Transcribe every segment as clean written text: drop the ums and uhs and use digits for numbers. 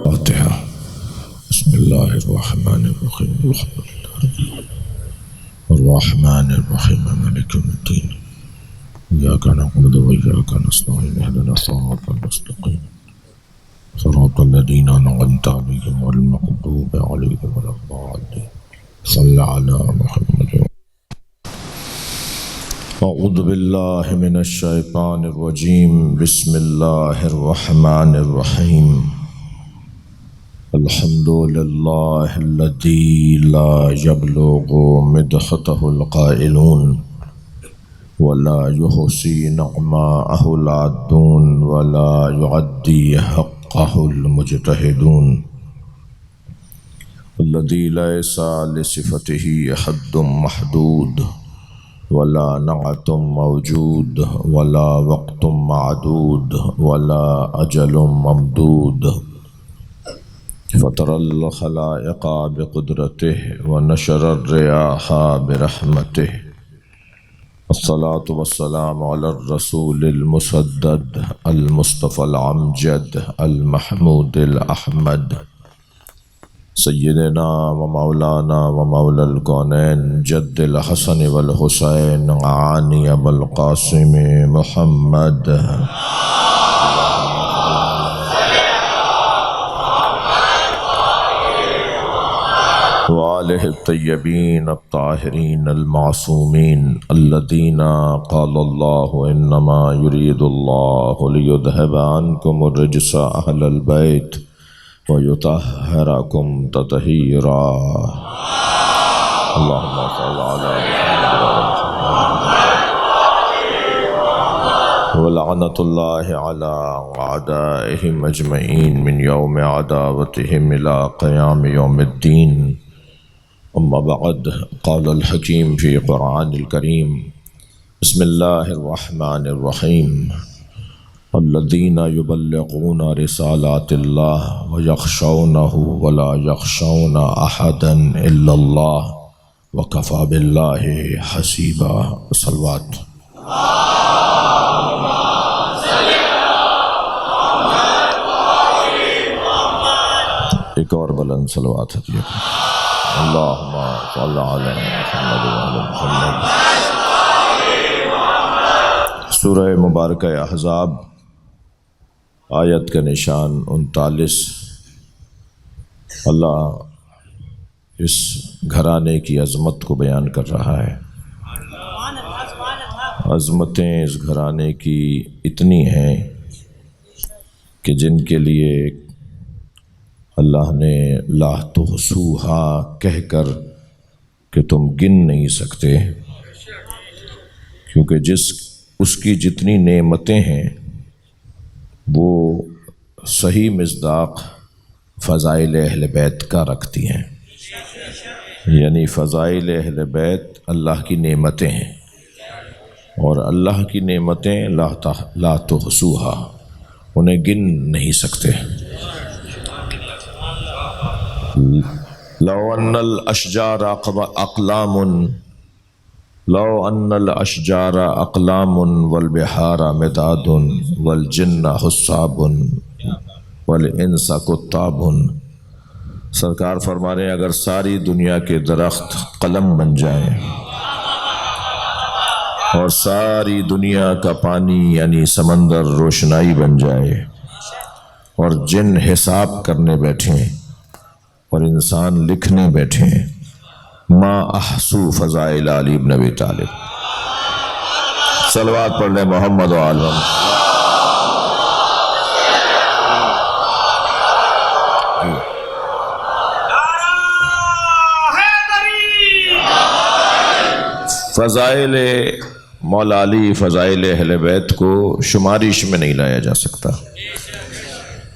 فاتحة. بسم الله الرحمن الرحيم الحمد لله الرحمن الرحيم مالك يوم الدين إياك نعبد وإياك نستعين اهدنا الصراط المستقيم صراط الذين أنعمت عليهم غير المغضوب عليهم ولا الضالين صل على محمد. أعوذ بالله من الشيطان الرجيم بسم الله الرحمن الرحيم. الحمد لله الذي لا يبلغ مدحته القائلون ولا يحصي نعماءه العادون ولا يعدي حقه المجتهدون الذي ليس لصفته حد محدود ولا نعت موجود ولا وقت معدود ولا أجل ممدود فطر الخلائق بقدرته ونشر الرياح برحمته. الصلاة والسلام على الرسول المسدد المصطفى العمجد المحمود الأحمد سيدنا ومولانا ومولى الكونين جد الحسن والحسين عاني والقاسم محمد وآله الطيبين الطاهرين المعصومين الذين قال الله إنما يريد الله ليذهب عنكم الرجس أهل البيت ويطهركم تطهيرا. اللهم صل على محمد ولعنة الله على أعدائهم أجمعين من يوم عداوتهم إلى قيام يوم الدين. أما بعد قال الحكيم في قرآن الكريم بسم الله الرحمن الرحيم الذين يبلغون رسالات الله ويخشونه ولا يخشون أحدا إلا الله وكفى بالله حسيبا. صلوات. ایک اور بلند صلوات ہے اللہم صل علی محمد وعلی محمد. سورہ مبارکہ احزاب آیت کا نشان 39. اللہ اس گھرانے کی عظمت کو بیان کر رہا ہے. عظمتیں اس گھرانے کی اتنی ہیں کہ جن کے لیے اللہ نے لا تحصوہا کہہ کر کہ تم گن نہیں سکتے، کیونکہ اس کی جتنی نعمتیں ہیں وہ صحیح مصداق فضائل اہل بیت کا رکھتی ہیں. یعنی فضائل اہل بیت اللہ کی نعمتیں ہیں اور اللہ کی نعمتیں لا تحصوہا، انہیں گن نہیں سکتے. لو ان الاشجار اقلام والبحار مداد والجن حساب والانس کتاب. سرکار فرما رہے ہیں اگر ساری دنیا کے درخت قلم بن جائیں اور ساری دنیا کا پانی یعنی سمندر روشنائی بن جائے اور جن حساب کرنے بیٹھیں اور انسان لکھنے بیٹھے ما احسو فضائل علی ابن ابی طالب. صلوات پڑھ لیں محمد و آل محمد. فضائل مولا علی، فضائل اہل بیت کو شمارش میں نہیں لایا جا سکتا.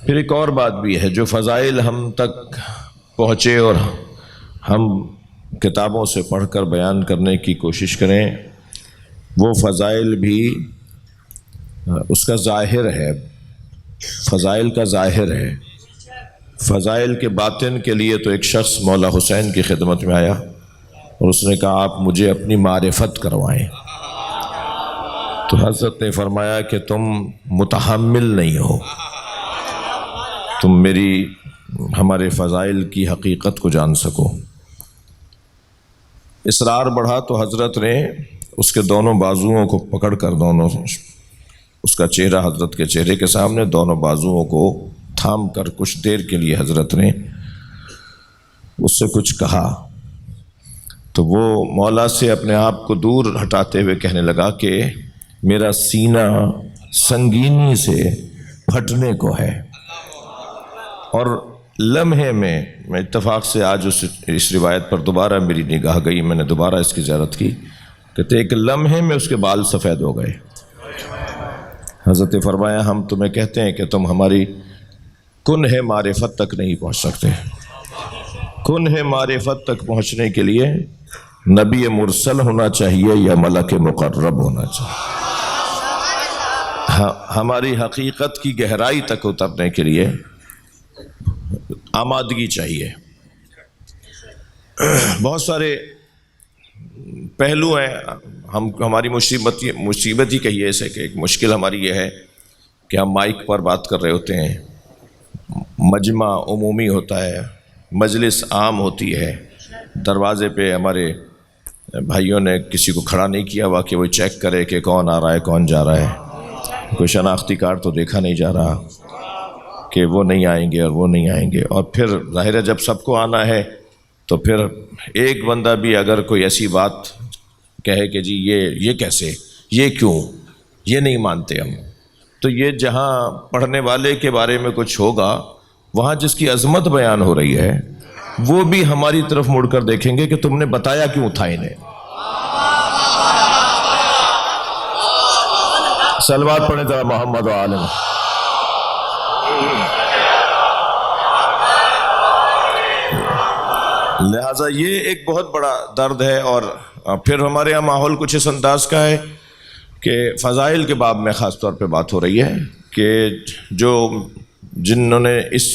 پھر ایک اور بات بھی ہے، جو فضائل ہم تک پہنچے اور ہم کتابوں سے پڑھ کر بیان کرنے کی کوشش کریں، وہ فضائل بھی اس کا ظاہر ہے، فضائل کا ظاہر ہے. فضائل کے باطن کے لیے تو ایک شخص مولا حسین کی خدمت میں آیا اور اس نے کہا آپ مجھے اپنی معرفت کروائیں. تو حضرت نے فرمایا کہ تم متحمل نہیں ہو، تم ہمارے فضائل کی حقیقت کو جان سکو۔ اصرار بڑھا تو حضرت نے اس کے دونوں بازوؤں کو پکڑ کر اس کا چہرہ حضرت کے چہرے کے سامنے دونوں بازوؤں کو تھام کر کچھ دیر کے لیے حضرت نے اس سے کچھ کہا، تو وہ مولا سے اپنے آپ کو دور ہٹاتے ہوئے کہنے لگا کہ میرا سینہ سنگینی سے پھٹنے کو ہے۔ اور لمحے میں اتفاق سے آج اس روایت پر دوبارہ میری نگاہ گئی، میں نے دوبارہ اس کی زیارت کی، کہتے ایک لمحے میں اس کے بال سفید ہو گئے۔ حضرت نے فرمایا ہم تمہیں کہتے ہیں کہ تم ہماری کنہ معرفت تک نہیں پہنچ سکتے۔ کنہ معرفت تک پہنچنے کے لیے نبی مرسل ہونا چاہیے یا ملک مقرب ہونا چاہیے۔ ہماری حقیقت کی گہرائی تک اترنے کے لیے آمادگی چاہیے۔ بہت سارے پہلو ہیں، ہماری مصیبت ہی کہیے اسے کہ ایک مشکل ہماری یہ ہے کہ ہم مائک پر بات کر رہے ہوتے ہیں، مجمع عمومی ہوتا ہے، مجلس عام ہوتی ہے، دروازے پہ ہمارے بھائیوں نے کسی کو کھڑا نہیں کیا ہوا کہ وہ چیک کرے کہ کون آ رہا ہے کون جا رہا ہے، کوئی شناختی کارڈ تو دیکھا نہیں جا رہا کہ وہ نہیں آئیں گے اور وہ نہیں آئیں گے۔ اور پھر ظاہر ہے جب سب کو آنا ہے تو پھر ایک بندہ بھی اگر کوئی ایسی بات کہے کہ جی یہ کیسے، یہ کیوں، یہ نہیں مانتے ہم، تو یہ جہاں پڑھنے والے کے بارے میں کچھ ہوگا وہاں جس کی عظمت بیان ہو رہی ہے وہ بھی ہماری طرف مڑ کر دیکھیں گے کہ تم نے بتایا کیوں تھا انہیں۔ صلوات پڑھیں ذرا محمد و آل محمد۔ لہٰذا یہ ایک بہت بڑا درد ہے۔ اور پھر ہمارے یہاں ماحول کچھ اس انداز کا ہے کہ فضائل کے باب میں خاص طور پہ بات ہو رہی ہے کہ جنہوں نے اس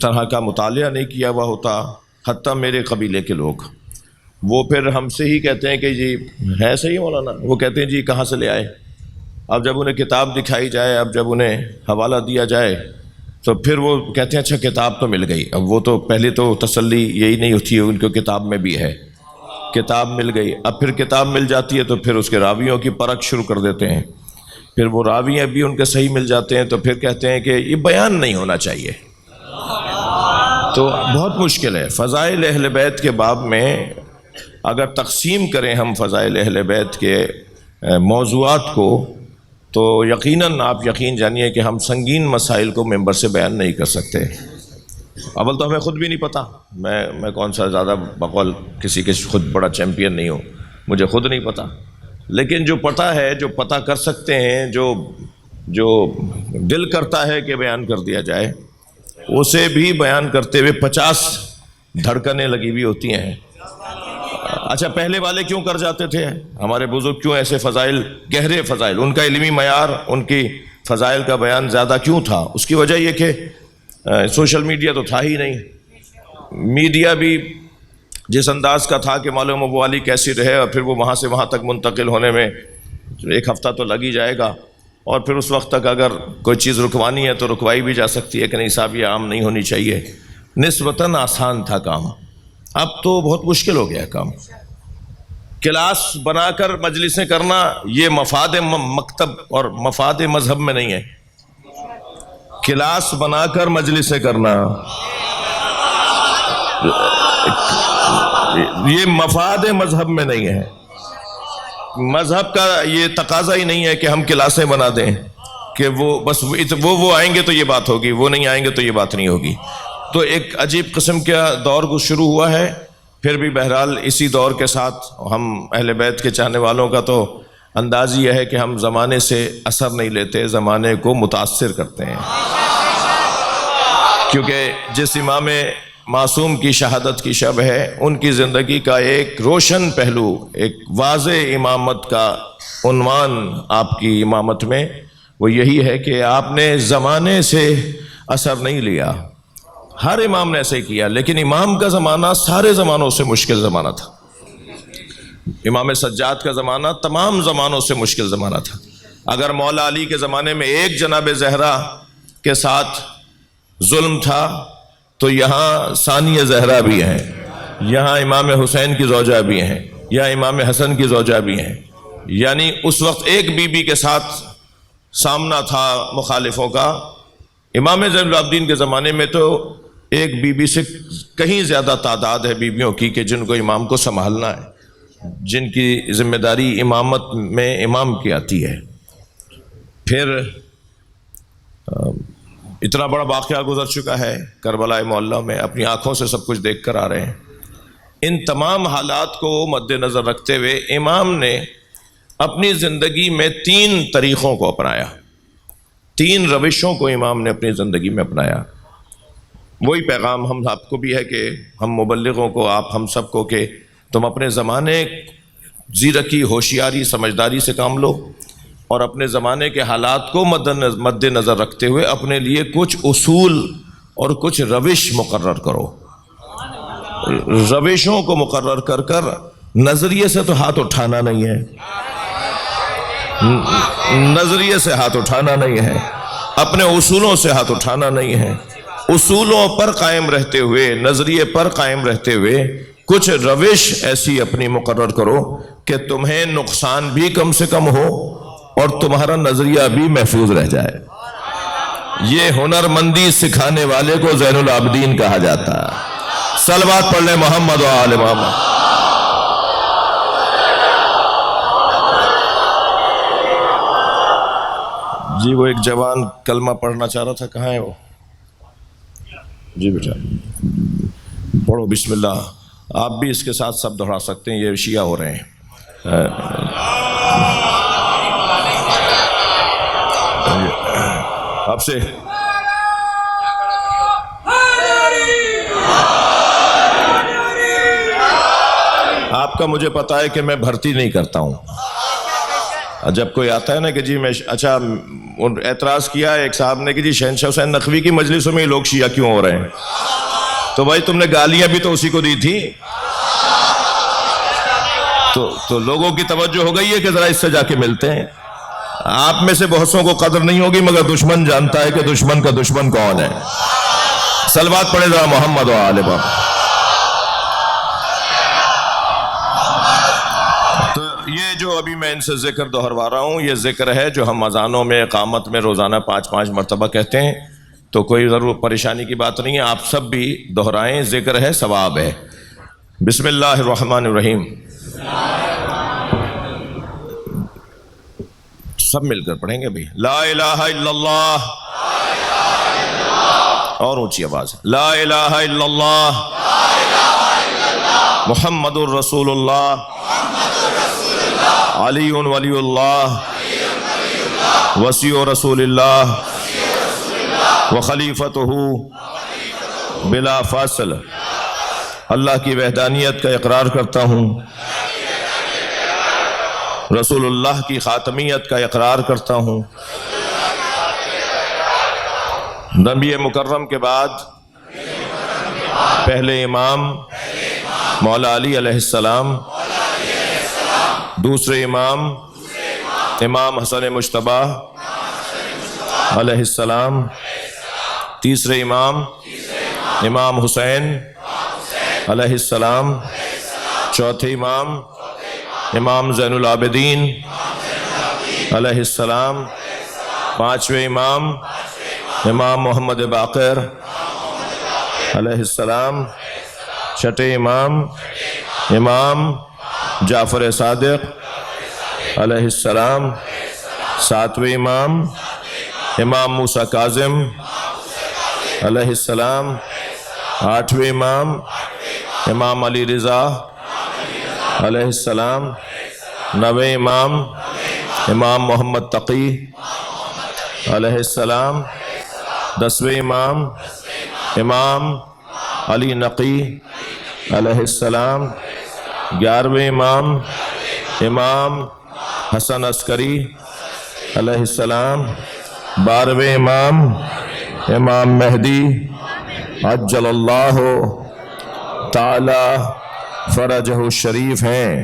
طرح کا مطالعہ نہیں کیا ہوا ہوتا، حتیٰ میرے قبیلے کے لوگ، وہ پھر ہم سے ہی کہتے ہیں کہ جی ہے صحیح مولانا، وہ کہتے ہیں جی کہاں سے لے آئے۔ اب جب انہیں کتاب دکھائی جائے، اب جب انہیں حوالہ دیا جائے تو پھر وہ کہتے ہیں اچھا کتاب تو مل گئی۔ اب وہ تو پہلے تو تسلی یہی نہیں ہوتی ہے ان کو کتاب میں بھی ہے، کتاب مل گئی۔ اب پھر کتاب مل جاتی ہے تو پھر اس کے راویوں کی پرکھ شروع کر دیتے ہیں، پھر وہ راوییں بھی ان کے صحیح مل جاتے ہیں تو پھر کہتے ہیں کہ یہ بیان نہیں ہونا چاہیے۔ تو بہت مشکل ہے۔ فضائل اہل بیت کے باب میں اگر تقسیم کریں ہم فضائل اہل بیت کے موضوعات کو تو یقیناً آپ یقین جانیے کہ ہم سنگین مسائل کو ممبر سے بیان نہیں کر سکتے۔ اول تو ہمیں خود بھی نہیں پتہ، میں کون سا زیادہ بقول کسی کے خود بڑا چیمپئن نہیں ہوں، مجھے خود نہیں پتہ، لیکن جو پتہ ہے، جو پتہ کر سکتے ہیں، جو دل کرتا ہے کہ بیان کر دیا جائے، اسے بھی بیان کرتے ہوئے 50 دھڑکنیں لگی ہوئی ہوتی ہیں۔ اچھا پہلے والے کیوں کر جاتے تھے؟ ہمارے بزرگ کیوں ایسے فضائل، گہرے فضائل، ان کا علمی معیار، ان کی فضائل کا بیان زیادہ کیوں تھا؟ اس کی وجہ یہ کہ سوشل میڈیا تو تھا ہی نہیں، میڈیا بھی جس انداز کا تھا کہ معلوم ابو علی کیسی رہے، اور پھر وہ وہاں سے وہاں تک منتقل ہونے میں 1 ہفتہ تو لگ ہی جائے گا، اور پھر اس وقت تک اگر کوئی چیز رکوانی ہے تو رکوائی بھی جا سکتی ہے کہ نہیں صاحب یہ عام نہیں ہونی چاہیے۔ نسبتاً آسان تھا کام، اب تو بہت مشکل ہو گیا کام۔ کلاس بنا کر مجلسیں کرنا یہ مفاد مکتب اور مفاد مذہب میں نہیں ہے۔ کلاس بنا کر مجلسیں کرنا یہ مفاد مذہب میں نہیں ہے۔ مذہب کا یہ تقاضا ہی نہیں ہے کہ ہم کلاسیں بنا دیں کہ وہ بس وہ آئیں گے تو یہ بات ہوگی، وہ نہیں آئیں گے تو یہ بات نہیں ہوگی۔ تو ایک عجیب قسم کا دور شروع ہوا ہے۔ پھر بھی بہرحال اسی دور کے ساتھ ہم اہل بیت کے چاہنے والوں کا تو انداز یہ ہے کہ ہم زمانے سے اثر نہیں لیتے، زمانے کو متاثر کرتے ہیں، کیونکہ جس امام معصوم کی شہادت کی شب ہے ان کی زندگی کا ایک روشن پہلو، ایک واضح امامت کا عنوان آپ کی امامت میں وہ یہی ہے کہ آپ نے زمانے سے اثر نہیں لیا۔ ہر امام نے ایسے ہی کیا، لیکن امام کا زمانہ سارے زمانوں سے مشکل زمانہ تھا۔ امام سجاد کا زمانہ تمام زمانوں سے مشکل زمانہ تھا۔ اگر مولا علی کے زمانے میں ایک جناب زہرا کے ساتھ ظلم تھا تو یہاں ثانیہ زہرا بھی ہیں، یہاں امام حسین کی زوجہ بھی ہیں، یا امام حسن کی زوجہ بھی ہیں، یعنی اس وقت ایک بی بی کے ساتھ سامنا تھا مخالفوں کا۔ امام زین العابدین کے زمانے میں تو ایک بی بی سے کہیں زیادہ تعداد ہے بیویوں کی کہ جن کو امام کو سنبھالنا ہے، جن کی ذمہ داری امامت میں امام کی آتی ہے۔ پھر اتنا بڑا واقعہ گزر چکا ہے کربلا معلیٰ میں، اپنی آنکھوں سے سب کچھ دیکھ کر آ رہے ہیں۔ ان تمام حالات کو مد نظر رکھتے ہوئے امام نے اپنی زندگی میں 3 طریقوں کو اپنایا، 3 روشوں کو امام نے اپنی زندگی میں اپنایا۔ وہی پیغام ہم آپ کو بھی ہے کہ ہم مبلغوں کو، آپ ہم سب کو، کہ تم اپنے زمانے زیرکی، ہوشیاری، سمجھداری سے کام لو، اور اپنے زمانے کے حالات کو مد نظر رکھتے ہوئے اپنے لیے کچھ اصول اور کچھ روش مقرر کرو۔ روشوں کو مقرر کر کر نظریے سے تو ہاتھ اٹھانا نہیں ہے، نظریے سے ہاتھ اٹھانا نہیں ہے، اپنے اصولوں سے ہاتھ اٹھانا نہیں ہے، اصولوں پر قائم رہتے ہوئے، نظریے پر قائم رہتے ہوئے کچھ روش ایسی اپنی مقرر کرو کہ تمہیں نقصان بھی کم سے کم ہو اور تمہارا نظریہ بھی محفوظ رہ جائے۔ یہ ہنرمندی سکھانے والے کو زین العابدین کہا جاتا ہے۔ صلوات پڑھ لیں محمد و آل محمد۔ جی وہ ایک جوان کلمہ پڑھنا چاہ رہا تھا، کہاں ہے وہ؟ جی بیٹا پڑھو بسم اللہ۔ آپ بھی اس کے ساتھ سب دہرا سکتے ہیں، یہ شیعہ ہو رہے ہیں۔ آپ سے آپ کا مجھے پتا ہے کہ میں بھرتی نہیں کرتا ہوں۔ جب کوئی آتا ہے نا کہ جی میں اچھا اعتراض کیا ایک صاحب نے کہ جی شہنشاہ حسین نقوی کی مجلسوں میں لوگ شیعہ کیوں ہو رہے ہیں؟ تو بھائی تم نے گالیاں بھی تو اسی کو دی تھی، تو لوگوں کی توجہ ہو گئی ہے کہ ذرا اس سے جا کے ملتے ہیں۔ آپ میں سے بہت سوں کو قدر نہیں ہوگی، مگر دشمن جانتا ہے کہ دشمن کا دشمن کون ہے۔ صلوات پڑھے ذرا محمد و آل محمد۔ تو یہ جو ابھی میں ان سے ذکر دہروا رہا ہوں، یہ ذکر ہے جو ہم اذانوں میں، اقامت میں روزانہ 5 مرتبہ کہتے ہیں، تو کوئی ضرور پریشانی کی بات نہیں ہے، آپ سب بھی دہرائیں، ذکر ہے، ثواب ہے۔ بسم اللہ الرحمن الرحیم۔ سب مل کر پڑھیں گے بھی۔ لا الہ الا اللہ، اور اونچی آواز، لا الہ الا اللہ محمد الرسول اللہ علی ولی اللہ وصی رسول اللہ وخلیفتہ بلا فاصل۔ اللہ کی وحدانیت کا اقرار کرتا ہوں، رسول اللہ کی خاتمیت کا اقرار کرتا ہوں، نبی مکرم کے بعد پہلے امام مولا علی علیہ السلام، دوسرے امام امام حسن مجتبی علیہ السلام، تیسرے امام امام حسین علیہ السلام، چوتھے امام امام زین العابدین علیہ السلام، پانچویں امام امام محمد باقر علیہ السلام، چھٹے امام امام جعفر صادق علیہ السلام، ساتویں امام امام موسیٰ کاظم علیہ السلام، آٹھویں امام امام علی رضا علیہ السلام، نویں امام امام محمد تقی علیہ السلام، دسویں امام امام علی نقی علیہ السلام، گیارہویں امام امام حسن عسکری علیہ السلام، بارہویں امام امام مہدی عجل اللہ تعالی فرجہ الشریف ہیں۔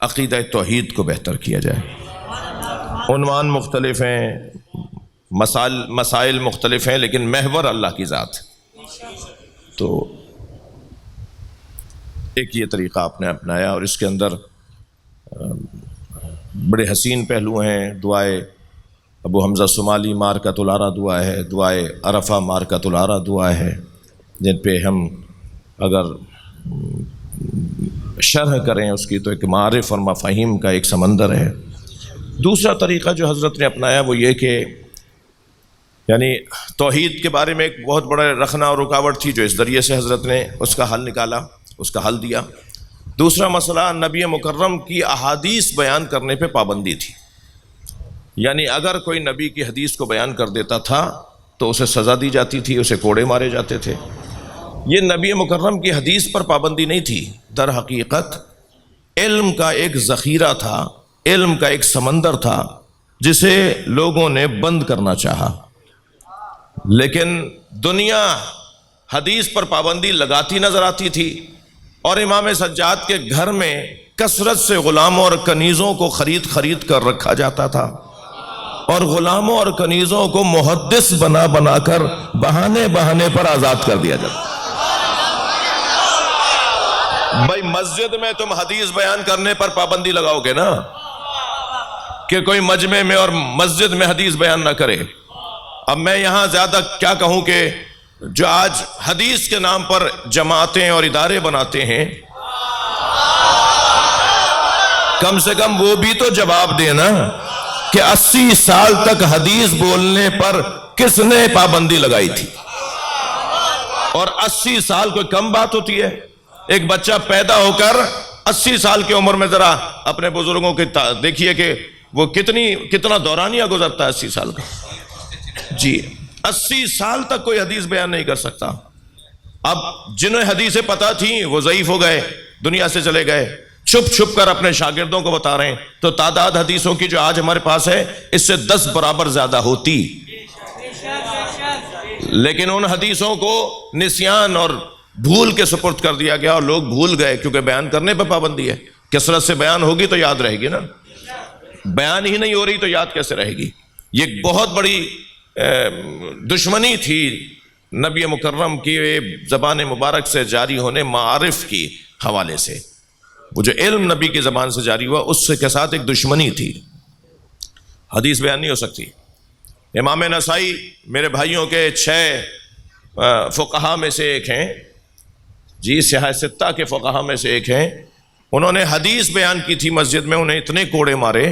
عقیدہ توحید کو بہتر کیا جائے۔ عنوان مختلف ہیں، مسائل مختلف ہیں، لیکن محور اللہ کی ذات ہے۔ تو ایک یہ طریقہ آپ نے اپنایا، اور اس کے اندر بڑے حسین پہلو ہیں۔ دعائے ابو حمزہ صومالی مارکۃ العرا دعا ہے، دعائے عرفہ مارکۃ العرا دعا ہے، جن پہ ہم اگر شرح کریں اس کی تو ایک معارف اور مفاہیم کا ایک سمندر ہے۔ دوسرا طریقہ جو حضرت نے اپنایا وہ یہ کہ یعنی توحید کے بارے میں ایک بہت بڑا رخنہ اور رکاوٹ تھی، جو اس ذریعے سے حضرت نے اس کا حل نکالا، اس کا حل دیا۔ دوسرا مسئلہ نبی مکرم کی احادیث بیان کرنے پہ پابندی تھی، یعنی اگر کوئی نبی کی حدیث کو بیان کر دیتا تھا تو اسے سزا دی جاتی تھی، اسے کوڑے مارے جاتے تھے۔ یہ نبی مکرم کی حدیث پر پابندی نہیں تھی، در حقیقت علم کا ایک ذخیرہ تھا، علم کا ایک سمندر تھا جسے لوگوں نے بند کرنا چاہا، لیکن دنیا حدیث پر پابندی لگاتی نظر آتی تھی، اور امام سجاد کے گھر میں کثرت سے غلاموں اور کنیزوں کو خرید کر رکھا جاتا تھا، اور غلاموں اور کنیزوں کو محدث بنا کر بہانے پر آزاد کر دیا جاتا۔ بھائی مسجد میں تم حدیث بیان کرنے پر پابندی لگاؤ گے نا، کہ کوئی مجمع میں اور مسجد میں حدیث بیان نہ کرے۔ اب میں یہاں زیادہ کیا کہوں کہ جو آج حدیث کے نام پر جماعتیں اور ادارے بناتے ہیں، کم سے کم وہ بھی تو جواب دینا کہ 80 سال تک حدیث بولنے پر کس نے پابندی لگائی تھی؟ اور 80 سال کوئی کم بات ہوتی ہے؟ ایک بچہ پیدا ہو کر 80 سال کی عمر میں ذرا اپنے بزرگوں کے دیکھیے کہ وہ کتنا دورانیہ گزرتا ہے 80 سال کا۔ جی 80 سال تک کوئی حدیث بیان نہیں کر سکتا۔ اب جنہیں حدیثیں پتہ تھیں وہ ضعیف ہو گئے، دنیا سے چلے گئے، چھپ کر اپنے شاگردوں کو بتا رہے ہیں، تو تعداد حدیثوں کی جو آج ہمارے پاس ہے اس سے 10 برابر زیادہ ہوتی، لیکن ان حدیثوں کو نسیان اور بھول کے سپرد کر دیا گیا، اور لوگ بھول گئے کیونکہ بیان کرنے پہ پابندی ہے۔ کثرت سے بیان ہوگی تو یاد رہے گی نا، بیان ہی نہیں ہو رہی تو یاد کیسے رہے گی؟ یہ بہت بڑی دشمنی تھی نبی مکرم کی زبان مبارک سے جاری ہونے معارف کی حوالے سے۔ وہ جو علم نبی کی زبان سے جاری ہوا اس کے ساتھ ایک دشمنی تھی، حدیث بیان نہیں ہو سکتی۔ امام نسائی میرے بھائیوں کے 6 فقہا میں سے ایک ہیں، جی سیاہ ستہ کے فقہا میں سے ایک ہیں، انہوں نے حدیث بیان کی تھی مسجد میں، انہیں اتنے کوڑے مارے،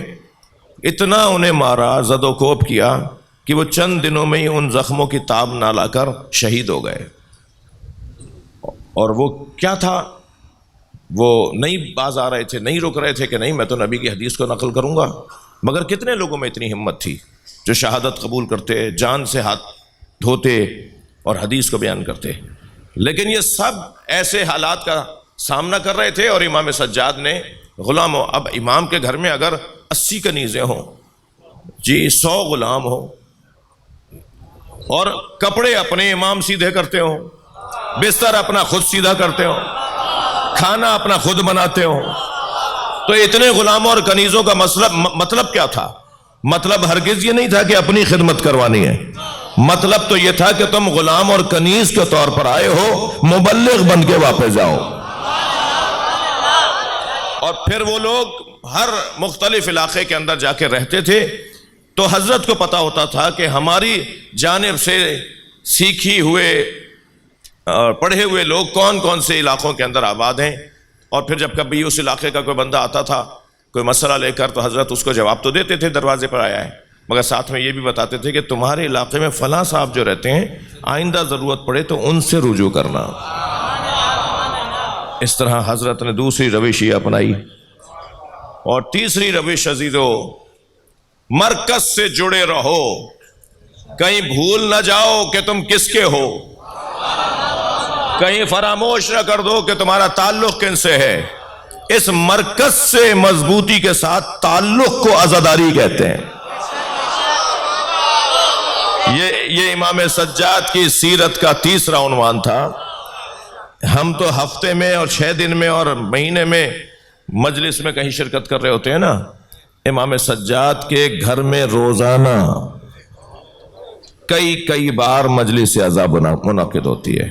اتنا انہیں مارا، زد و کوب کیا کہ وہ چند دنوں میں ہی ان زخموں کی تاب نہ لا کر شہید ہو گئے۔ اور وہ کیا تھا؟ وہ نہیں باز آ رہے تھے، نہیں رک رہے تھے کہ نہیں میں تو نبی کی حدیث کو نقل کروں گا۔ مگر کتنے لوگوں میں اتنی ہمت تھی جو شہادت قبول کرتے، جان سے ہاتھ دھوتے اور حدیث کو بیان کرتے؟ لیکن یہ سب ایسے حالات کا سامنا کر رہے تھے، اور امام سجاد نے غلاموں، اب امام کے گھر میں اگر 80 کنیزیں ہوں، جی 100 غلام ہوں، اور کپڑے اپنے امام سیدھے کرتے ہوں، بستر اپنا خود سیدھا کرتے ہوں، کھانا اپنا خود بناتے ہوں، تو اتنے غلاموں اور کنیزوں کا مطلب کیا تھا؟ مطلب ہرگز یہ نہیں تھا کہ اپنی خدمت کروانی ہے، مطلب تو یہ تھا کہ تم غلام اور کنیز کے طور پر آئے ہو، مبلغ بن کے واپس جاؤ۔ اور پھر وہ لوگ ہر مختلف علاقے کے اندر جا کے رہتے تھے، تو حضرت کو پتا ہوتا تھا کہ ہماری جانب سے سیکھی ہوئے پڑھے ہوئے لوگ کون کون سے علاقوں کے اندر آباد ہیں، اور پھر جب کبھی اس علاقے کا کوئی بندہ آتا تھا کوئی مسئلہ لے کر، تو حضرت اس کو جواب تو دیتے تھے دروازے پر آیا ہے، مگر ساتھ میں یہ بھی بتاتے تھے کہ تمہارے علاقے میں فلاں صاحب جو رہتے ہیں، آئندہ ضرورت پڑے تو ان سے رجوع کرنا۔ اس طرح حضرت نے دوسری روش یہ اپنائی۔ اور تیسری روش عزیزو، مرکز سے جڑے رہو، کہیں بھول نہ جاؤ کہ تم کس کے ہو، کہیں فراموش نہ کر دو کہ تمہارا تعلق کن سے ہے۔ اس مرکز سے مضبوطی کے ساتھ تعلق کو عزاداری کہتے ہیں۔ یہ امام سجاد کی سیرت کا تیسرا عنوان تھا۔ ہم تو ہفتے میں اور 6 دن میں اور مہینے میں مجلس میں کہیں شرکت کر رہے ہوتے ہیں نا، امام سجاد کے گھر میں روزانہ کئی بار مجلس عزا منعقد ہوتی ہے۔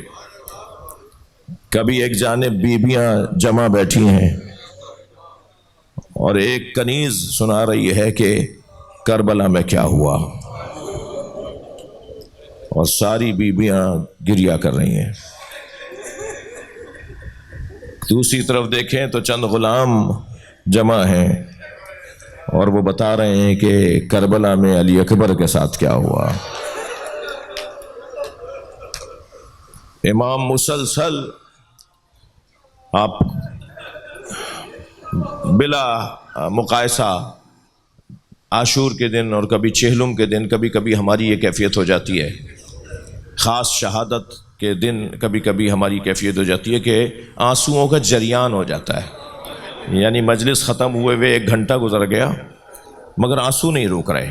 کبھی ایک جانب بیویاں جمع بیٹھی ہیں اور ایک کنیز سنا رہی ہے کہ کربلا میں کیا ہوا، اور ساری بیویاں گریہ کر رہی ہیں۔ دوسری طرف دیکھیں تو چند غلام جمع ہیں اور وہ بتا رہے ہیں کہ کربلا میں علی اکبر کے ساتھ کیا ہوا۔ امام مسلسل آپ بلا مقایسہ عاشور کے دن اور کبھی چہلم کے دن کبھی کبھی ہماری یہ کیفیت ہو جاتی ہے، خاص شہادت کے دن کبھی کبھی ہماری کیفیت ہو جاتی ہے کہ آنسوؤں کا جریان ہو جاتا ہے، یعنی مجلس ختم ہوئے 1 گھنٹہ گزر گیا مگر آنسو نہیں روک رہے۔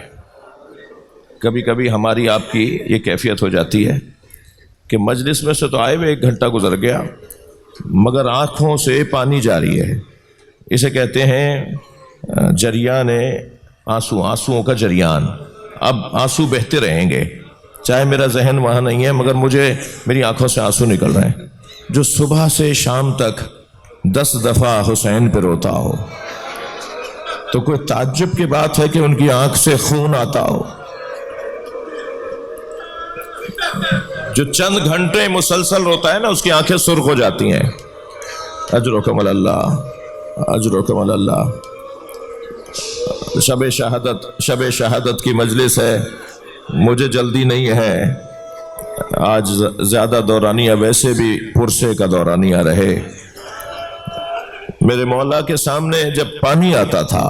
کبھی کبھی ہماری آپ کی یہ کیفیت ہو جاتی ہے کہ مجلس میں سے تو آئے ہوئے 1 گھنٹہ گزر گیا مگر آنکھوں سے پانی جاری ہے۔ اسے کہتے ہیں جریان آنسوؤں کا جریان۔ اب آنسو بہتے رہیں گے، چاہے میرا ذہن وہاں نہیں ہے مگر میری آنکھوں سے آنسو نکل رہے ہیں۔ جو صبح سے شام تک 10 دفعہ حسین پہ روتا ہو تو کوئی تعجب کی بات ہے کہ ان کی آنکھ سے خون آتا ہو۔ جو چند گھنٹے مسلسل روتا ہے نا اس کی آنکھیں سرخ ہو جاتی ہیں۔ اجرکم اللہ، اجرکم اللہ۔ شب شہادت کی مجلس ہے، مجھے جلدی نہیں ہے، آج زیادہ دورانیہ ویسے بھی پرسے کا دورانیہ رہے۔ میرے مولا کے سامنے جب پانی آتا تھا،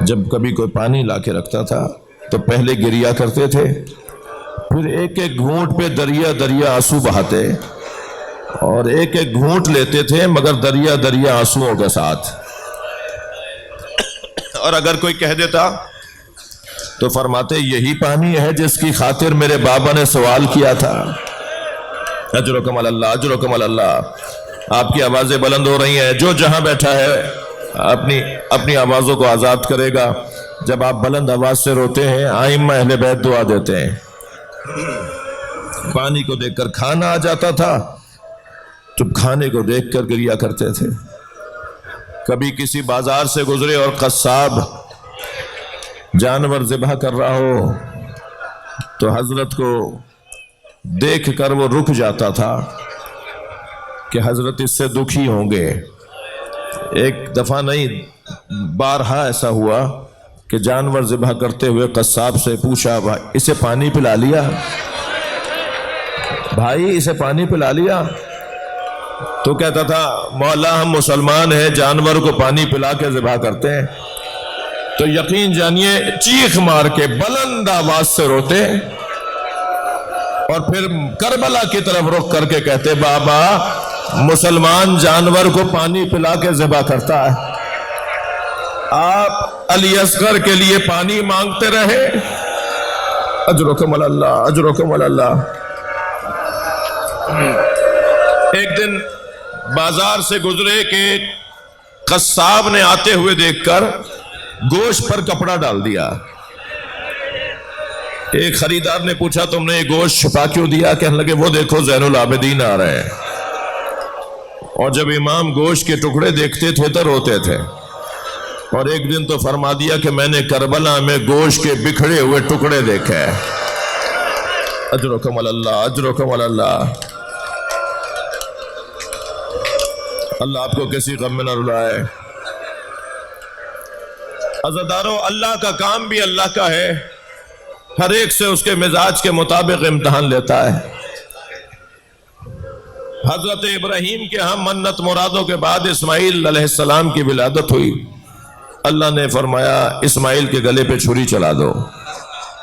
جب کبھی کوئی پانی لا کے رکھتا تھا تو پہلے گریہ کرتے تھے، پھر ایک گھونٹ پہ دریا آنسو بہاتے اور ایک گھونٹ لیتے تھے مگر دریا آنسوؤں کے ساتھ۔ اور اگر کوئی کہہ دیتا تو فرماتے یہی پانی ہے جس کی خاطر میرے بابا نے سوال کیا تھا۔ اجرکم اللہ، اجرکم اللہ۔ آپ کی آوازیں بلند ہو رہی ہیں، جو جہاں بیٹھا ہے اپنی آوازوں کو آزاد کرے گا۔ جب آپ بلند آواز سے روتے ہیں ائمہ اہل بیت دعا دیتے ہیں۔ پانی کو دیکھ کر کھانا آ جاتا تھا تو کھانے کو دیکھ کر گریہ کرتے تھے۔ کبھی کسی بازار سے گزرے اور قصاب جانور ذبح کر رہا ہو تو حضرت کو دیکھ کر وہ رک جاتا تھا کہ حضرت اس سے دکھی ہوں گے۔ ایک دفعہ نہیں بارہا ایسا ہوا کہ جانور ذبح کرتے ہوئے قصاب سے پوچھا بھائی اسے پانی پلا لیا، بھائی اسے پانی پلا لیا؟ تو کہتا تھا مولا ہم مسلمان ہیں، جانور کو پانی پلا کے ذبح کرتے ہیں۔ تو یقین جانیے چیخ مار کے بلند آواز سے روتے اور پھر کربلا کی طرف رخ کر کے کہتے بابا مسلمان جانور کو پانی پلا کے ذبح کرتا ہے، آپ علی اصغر کے لیے پانی مانگتے رہے۔ اجرکم اللہ، اجرکم اللہ۔ ایک دن بازار سے گزرے کہ قصاب نے آتے ہوئے دیکھ کر گوشت پر کپڑا ڈال دیا۔ ایک خریدار نے پوچھا تم نے یہ گوشت چھپا کیوں دیا؟ کہنے لگے وہ دیکھو زین العابدین آ رہے ہیں۔ اور جب امام گوشت کے ٹکڑے دیکھتے تھے تو روتے تھے، اور ایک دن تو فرما دیا کہ میں نے کربلا میں گوشت کے بکھڑے ہوئے ٹکڑے دیکھے۔ اجرکم اللہ، اجرکم اللہ۔ اللہ آپ کو کسی غم میں نہ رلائے۔ عزادارو، اللہ کا کام بھی اللہ کا ہے، ہر ایک سے اس کے مزاج کے مطابق امتحان لیتا ہے۔ حضرت ابراہیم کے ہاں منت مرادوں کے بعد اسماعیل علیہ السلام کی ولادت ہوئی۔ اللہ نے فرمایا اسماعیل کے گلے پہ چھری چلا دو۔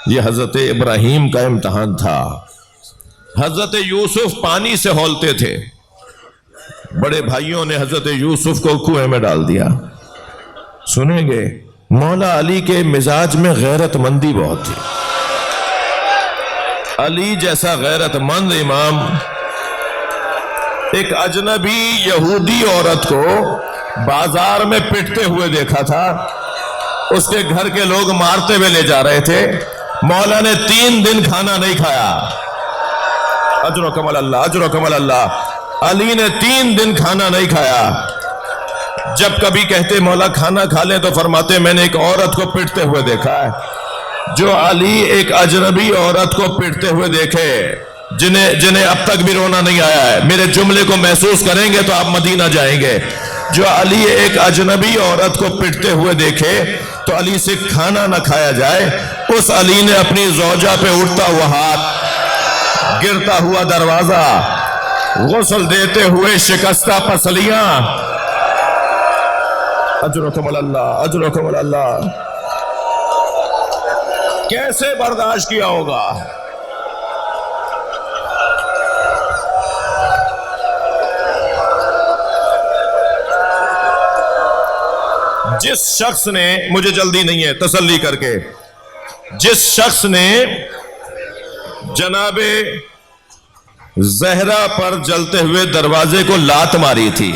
یہ حضرت ابراہیم کا امتحان تھا۔ حضرت یوسف پانی سے ہولتے تھے، بڑے بھائیوں نے حضرت یوسف کو کنویں میں ڈال دیا۔ سنیں گے مولا علی کے مزاج میں غیرت مندی بہت تھی۔ علی جیسا غیرت مند امام ایک اجنبی یہودی عورت کو بازار میں پٹتے ہوئے دیکھا تھا. اس کے گھر کے لوگ مارتے ہوئے لے جا رہے تھے. مولا نے 3 دن کھانا نہیں کھایا. اجرکم اللہ، اجرکم اللہ. علی نے 3 دن کھانا نہیں کھایا. جب کبھی کہتے مولا کھانا کھا لیں تو فرماتے میں نے ایک عورت کو پٹتے ہوئے دیکھا ہے. جو علی ایک اجنبی عورت کو پٹتے ہوئے دیکھے جنہیں اب تک بھی رونا نہیں آیا ہے، میرے جملے کو محسوس کریں گے تو آپ مدینہ جائیں گے. جو علی ایک اجنبی عورت کو پٹتے ہوئے دیکھے تو علی سے کھانا نہ کھایا جائے. اس علی نے اپنی زوجہ پہ اٹھتا ہوا ہاتھ، گرتا ہوا دروازہ، غسل دیتے ہوئے شکستہ پسلیاں. اجرکم اللہ، اجرکم اللہ. کیسے برداشت کیا ہوگا؟ جس شخص نے، مجھے جلدی نہیں ہے تسلی کر کے، جس شخص نے جناب زہرا پر جلتے ہوئے دروازے کو لات ماری تھی،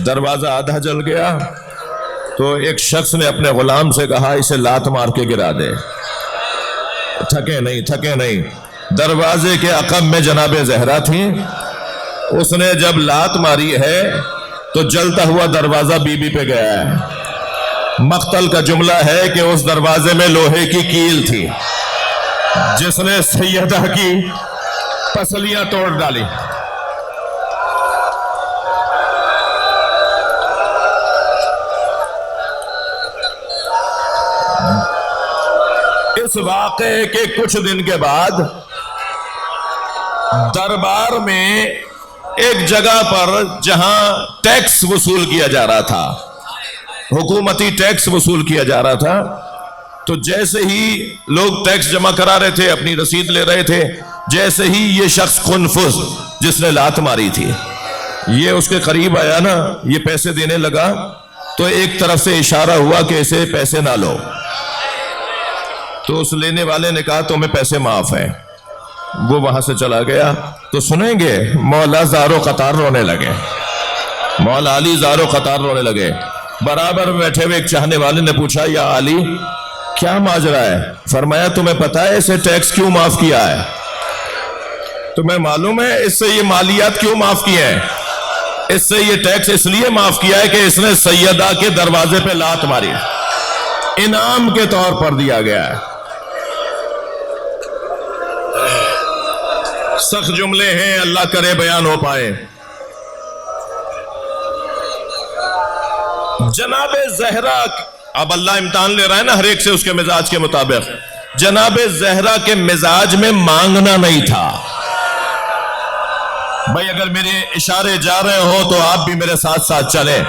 دروازہ آدھا جل گیا تو ایک شخص نے اپنے غلام سے کہا اسے لات مار کے گرا دے. تھکے نہیں، تھکے نہیں. دروازے کے عقب میں جناب زہرا تھی. اس نے جب لات ماری ہے تو جلتا ہوا دروازہ بی بی پہ گیا ہے. مقتل کا جملہ ہے کہ اس دروازے میں لوہے کی کیل تھی جس نے سیدہ کی پسلیاں توڑ ڈالی. اس واقعے کے کچھ دن کے بعد دربار میں ایک جگہ پر جہاں ٹیکس وصول کیا جا رہا تھا، حکومتی ٹیکس وصول کیا جا رہا تھا، تو جیسے ہی لوگ ٹیکس جمع کرا رہے تھے، اپنی رسید لے رہے تھے، جیسے ہی یہ شخص قنفذ جس نے لات ماری تھی یہ اس کے قریب آیا نا، یہ پیسے دینے لگا تو ایک طرف سے اشارہ ہوا کہ اسے پیسے نہ لو. تو اس لینے والے نے کہا تمہیں پیسے معاف ہیں. وہ وہاں سے چلا گیا. تو سنیں گے مولا زارو قطار رونے لگے، مولا علی زارو قطار رونے لگے. برابر بیٹھے ہوئے ایک چاہنے والے نے پوچھا یا علی کیا ماجرا ہے؟ فرمایا تمہیں پتا ہے اسے ٹیکس کیوں معاف کیا ہے؟ تمہیں معلوم ہے اس سے یہ مالیات کیوں معاف کیے ہیں؟ اس سے یہ ٹیکس اس لیے معاف کیا ہے کہ اس نے سیدہ کے دروازے پہ لات ماری، انعام کے طور پر دیا گیا ہے. سخت جملے ہیں، اللہ کرے بیان ہو پائے. جناب زہرا، اب اللہ امتحان لے رہا ہے نا ہر ایک سے اس کے مزاج کے مطابق. جناب زہرا کے مزاج میں مانگنا نہیں تھا. بھائی اگر میرے اشارے جا رہے ہو تو آپ بھی میرے ساتھ ساتھ چلیں.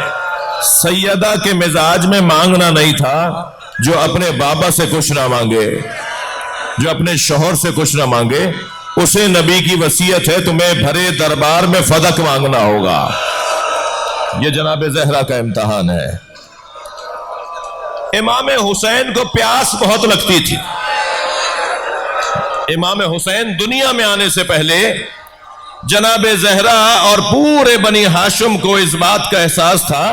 سیدہ کے مزاج میں مانگنا نہیں تھا. جو اپنے بابا سے کچھ نہ مانگے، جو اپنے شوہر سے کچھ نہ مانگے، اسے نبی کی وصیت ہے تمہیں بھرے دربار میں فدق مانگنا ہوگا. یہ جناب زہرا کا امتحان ہے. امام حسین کو پیاس بہت لگتی تھی. امام حسین دنیا میں آنے سے پہلے جناب زہرا اور پورے بنی ہاشم کو اس بات کا احساس تھا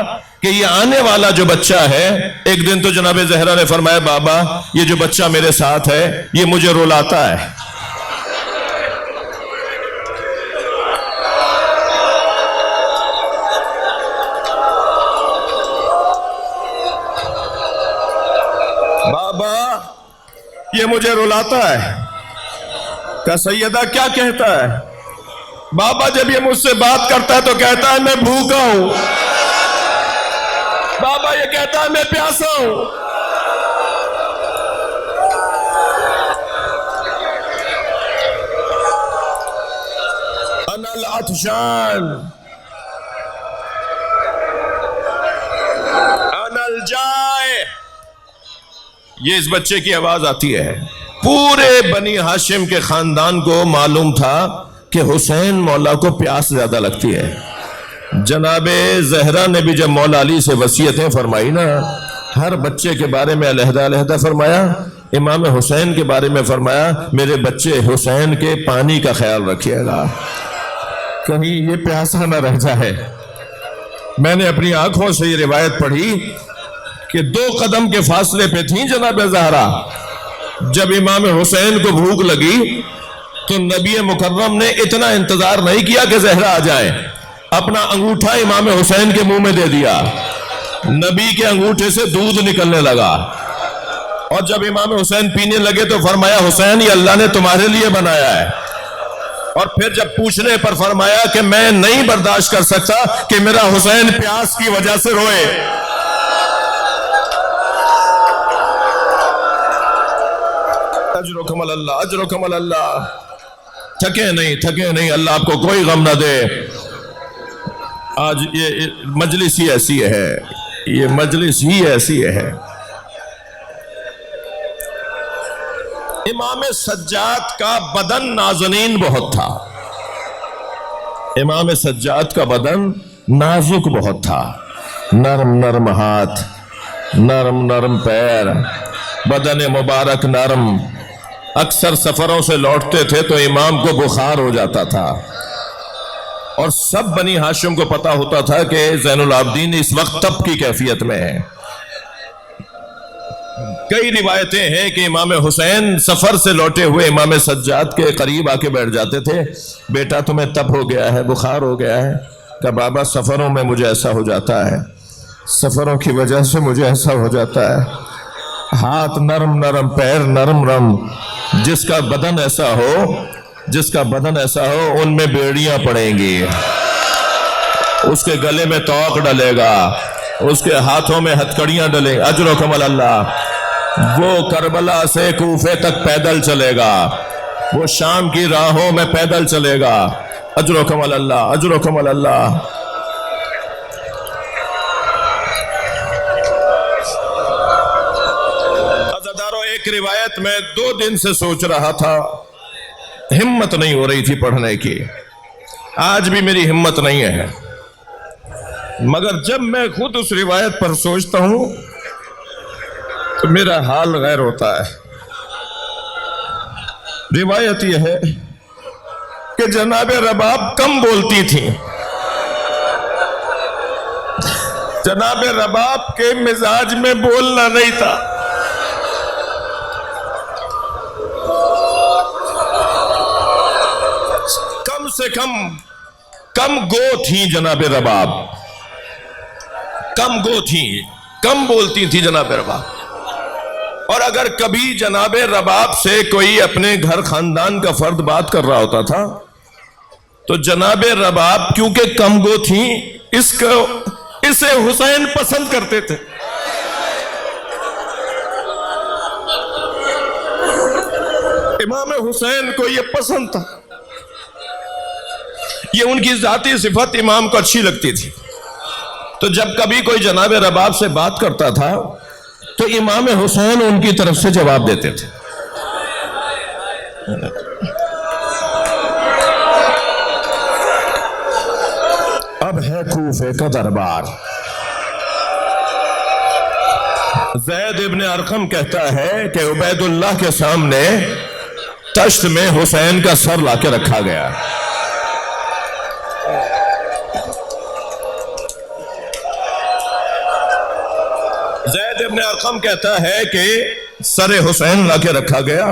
کہ یہ آنے والا جو بچہ ہے، ایک دن تو جناب زہرا نے فرمایا بابا یہ جو بچہ میرے ساتھ ہے یہ مجھے رلاتا ہے. بابا یہ مجھے رلاتا ہے. کہ سیدہ کیا کہتا ہے؟ بابا جب یہ مجھ سے بات کرتا ہے تو کہتا ہے میں بھوکا ہوں. بابا یہ کہتا ہے میں پیاسا ہوں. انا العطشان انا الجائع. یہ اس بچے کی آواز آتی ہے. پورے بنی ہاشم کے خاندان کو معلوم تھا کہ حسین مولا کو پیاس زیادہ لگتی ہے. جناب زہرا نے بھی جب مولا علی سے وصیتیں فرمائی نا، ہر بچے کے بارے میں علیحدہ علیحدہ فرمایا. امام حسین کے بارے میں فرمایا میرے بچے حسین کے پانی کا خیال رکھیے گا. کہیں یہ پیاسا نہ رہ جائے۔ میں نے اپنی آنکھوں سے یہ روایت پڑھی کہ 2 قدم کے فاصلے پہ تھیں جناب زہرا۔ جب امام حسین کو بھوک لگی تو نبی مکرم نے اتنا انتظار نہیں کیا کہ زہرا آ جائے، اپنا انگوٹھا امام حسین کے منہ میں دے دیا، نبی کے انگوٹھے سے دودھ نکلنے لگا، اور جب امام حسین پینے لگے تو فرمایا حسین یہ اللہ نے تمہارے لیے بنایا ہے، اور پھر جب پوچھنے پر فرمایا کہ میں نہیں برداشت کر سکتا کہ میرا حسین پیاس کی وجہ سے روئے۔ اجرکم اللہ، اجرکم اللہ، تھکے نہیں، اللہ آپ کو کوئی غم نہ دے۔ آج یہ مجلس ہی ایسی ہے، یہ مجلس ہی ایسی ہے۔ امام سجاد کا بدن نازنین بہت تھا، امام سجاد کا بدن نازک بہت تھا، نرم نرم ہاتھ، نرم نرم پیر، بدن مبارک نرم۔ اکثر سفروں سے لوٹتے تھے تو امام کو بخار ہو جاتا تھا، اور سب بنی ہاشم کو پتا ہوتا تھا کہ زین العابدین اس وقت تب کی کیفیت میں ہے۔ کئی روایتیں ہیں کہ امام حسین سفر سے لوٹے ہوئے امام سجاد کے قریب آ کے بیٹھ جاتے تھے، بیٹا تمہیں تب ہو گیا ہے، بخار ہو گیا ہے؟ کہ بابا سفروں میں مجھے ایسا ہو جاتا ہے، سفروں کی وجہ سے مجھے ایسا ہو جاتا ہے۔ ہاتھ نرم نرم، پیر نرم نرم، جس کا بدن ایسا ہو ان میں بیڑیاں پڑیں گی، اس کے گلے میں توق ڈلے گا، اس کے ہاتھوں میں ہتھکڑیاں ڈلیں۔ اجرکم اللہ، وہ کربلا سے کوفے تک پیدل چلے گا، وہ شام کی راہوں میں پیدل چلے گا۔ اجرکم اللہ، اجرکم اللہ۔ ایک روایت میں 2 دن سے سوچ رہا تھا، ہمت نہیں ہو رہی تھی پڑھنے کی، آج بھی میری ہمت نہیں ہے، مگر جب میں خود اس روایت پر سوچتا ہوں تو میرا حال غیر ہوتا ہے۔ روایت یہ ہے کہ جناب رباب کم بولتی تھیں، جناب رباب کے مزاج میں بولنا نہیں تھا، سے کم گو تھیں جناب رباب، کم گو تھیں، کم بولتی تھی جناب رباب۔ اور اگر کبھی جناب رباب سے کوئی اپنے گھر خاندان کا فرد بات کر رہا ہوتا تھا تو جناب رباب کیونکہ کم گو تھیں اسے حسین پسند کرتے تھے۔ امام حسین کو یہ پسند تھا، یہ ان کی ذاتی صفت امام کو اچھی لگتی تھی، تو جب کبھی کوئی جناب رباب سے بات کرتا تھا تو امام حسین ان کی طرف سے جواب دیتے تھے۔ اب ہے کوفے کا دربار۔ زید ابن ارقم کہتا ہے کہ عبید اللہ کے سامنے تشت میں حسین کا سر لا کے رکھا گیا، زید ابن ارقم کہتا ہے کہ سر حسین لا کے رکھا گیا،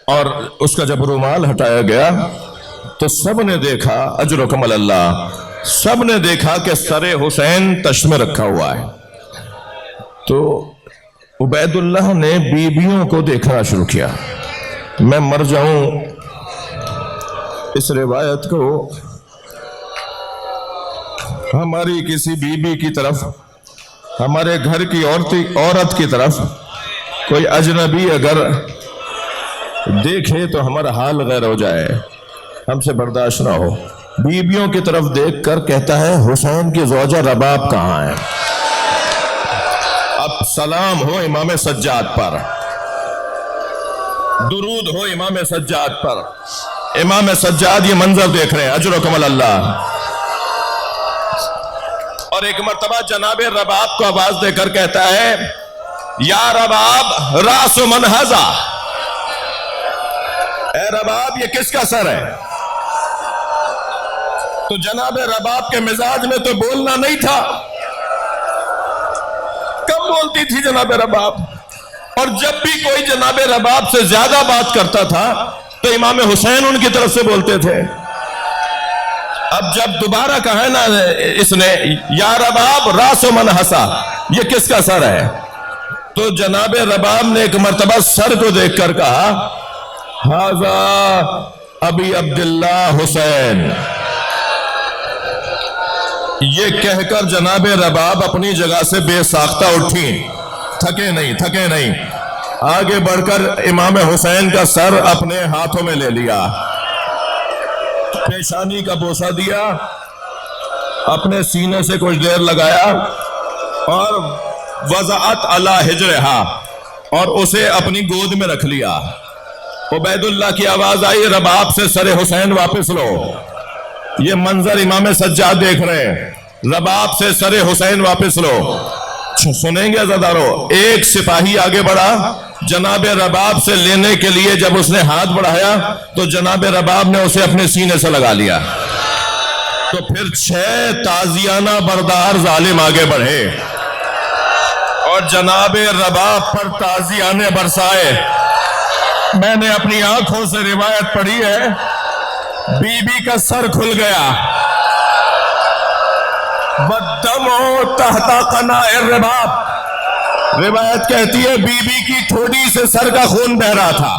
اور اس کا جب رومال ہٹایا گیا تو سب نے دیکھا، اجرکم اللہ، سب نے دیکھا کہ سر حسین تشت میں رکھا ہوا ہے۔ تو عبید اللہ نے بیویوں کو دیکھنا شروع کیا۔ میں مر جاؤں اس روایت کو ہماری کسی بیوی کی طرف، ہمارے گھر کی عورت کی طرف کوئی اجنبی اگر دیکھے تو ہمارا حال غیر ہو جائے، ہم سے برداشت نہ ہو۔ بیویوں کی طرف دیکھ کر کہتا ہے حسین کی زوجہ رباب کہاں ہے؟ اب سلام ہو امام سجاد پر، درود ہو امام سجاد پر۔ امام سجاد یہ منظر دیکھ رہے ہیں، اجرکم اللہ۔ اور ایک مرتبہ جناب رباب کو آواز دے کر کہتا ہے یا رباب راس من ھذا، اے رباب یہ کس کا سر ہے؟ تو جناب رباب کے مزاج میں تو بولنا نہیں تھا. کم بولتی تھی جناب رباب. اور جب بھی کوئی جناب رباب سے زیادہ بات کرتا تھا تو امام حسین ان کی طرف سے بولتے تھے. اب جب دوبارہ کہا نا اس نے یا رباب راس من ہسا، یہ کس کا سر ہے؟ تو جناب رباب نے ایک مرتبہ سر کو دیکھ کر کہا ھذا ابی عبداللہ حسین. یہ کہہ کر جناب رباب اپنی جگہ سے بے ساختہ اٹھی. تھکے نہیں. آگے بڑھ کر امام حسین کا سر اپنے ہاتھوں میں لے لیا، پیشانی کا بوسہ دیا، اپنے سینے سے کچھ دیر لگایا اور وضعت علی حجرہا، اور اسے اپنی گود میں رکھ لیا. عبید اللہ کی آواز آئی رباب سے سر حسین واپس لو. یہ منظر امام سجاد دیکھ رہے ہیں. رباب سے سر حسین واپس لو. سنیں گے عزادارو، ایک سپاہی آگے بڑھا جناب رباب سے لینے کے لیے. جب اس نے ہاتھ بڑھایا تو جناب رباب نے اسے اپنے سینے سے لگا لیا. تو پھر 6 تازیانہ بردار ظالم آگے بڑھے اور جناب رباب پر تازیانے برسائے. میں نے اپنی آنکھوں سے روایت پڑھی ہے، بی بی کا سر کھل گیا. وَالدَّمُ تَحْتَ قَنَاءِ الرِّبَابِ، روایت کہتی ہے بی بی کی ٹھوڈی سے سر کا خون بہ رہا تھا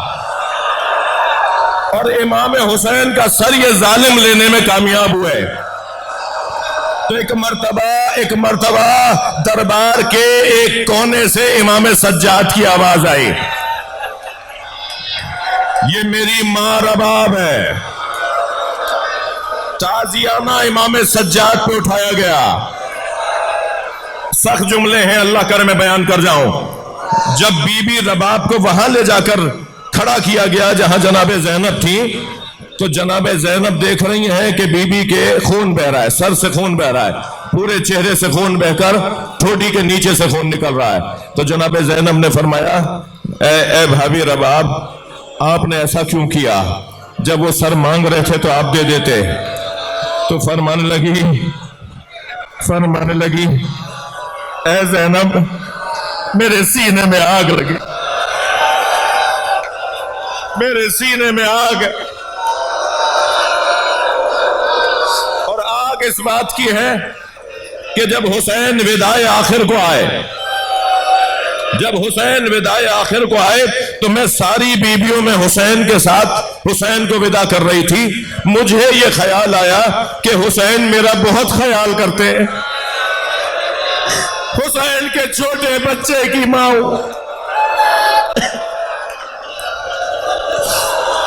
اور امام حسین کا سر یہ ظالم لینے میں کامیاب ہوئے. تو ایک مرتبہ دربار کے ایک کونے سے امام سجاد کی آواز آئی، یہ میری ماں رباب ہے. تعزیانہ امام سجاد پہ اٹھایا گیا. سخت جملے ہیں، اللہ کرے میں بیان کر جاؤں. جب بی بی رباب کو وہاں لے جا کر کھڑا کیا گیا جہاں جناب زینب تھی، تو جناب زینب دیکھ رہی ہیں کہ بی بی کے خون بہ رہا ہے، سر سے خون بہ رہا ہے، پورے چہرے سے خون بہ کر ٹھوڈی کے نیچے سے خون نکل رہا ہے. تو جناب زینب نے فرمایا اے بھابی رباب، آپ نے ایسا کیوں کیا؟ جب وہ سر مانگ رہے تھے تو آپ دے دیتے. تو فرمانے لگی اے زینب، میرے سینے میں آگ لگی، میرے سینے میں آگ ہے. اور آگ اس بات کی ہے کہ جب حسین وداع آخر کو آئے تو میں ساری بیویوں میں حسین کے ساتھ حسین کو ودا کر رہی تھی. مجھے یہ خیال آیا کہ حسین میرا بہت خیال کرتے ہیں، حسین کے چھوٹے بچے کی ماں ہوں.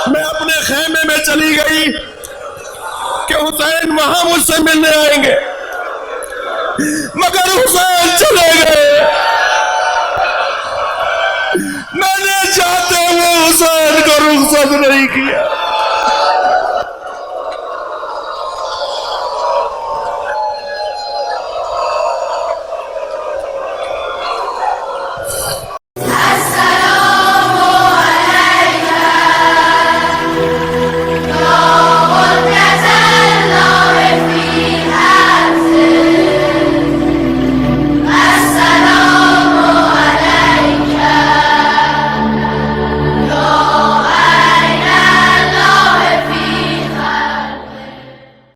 میں اپنے خیمے میں چلی گئی کہ حسین وہاں مجھ سے ملنے آئیں گے، مگر حسین چلے گئے. میں نے چاہتے ہوئے حسین کو رخصت نہیں کیا.